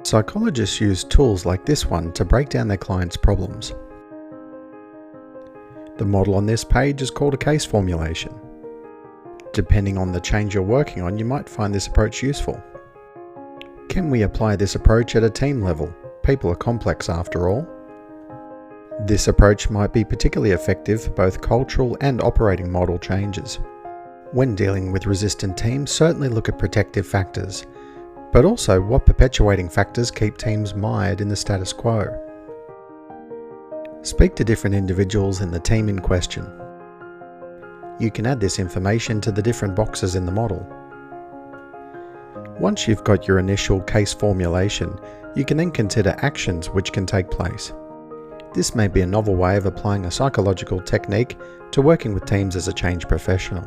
Psychologists use tools like this one to break down their clients' problems. The model on this page is called a case formulation. Depending on the change you're working on, you might find this approach useful. Can we apply this approach at a team level? People are complex after all. This approach might be particularly effective for both cultural and operating model changes. When dealing with resistant teams, certainly look at protective factors, but also what perpetuating factors keep teams mired in the status quo. Speak to different individuals in the team in question. You can add this information to the different boxes in the model. Once you've got your initial case formulation, you can then consider actions which can take place. This may be a novel way of applying a psychological technique to working with teams as a change professional.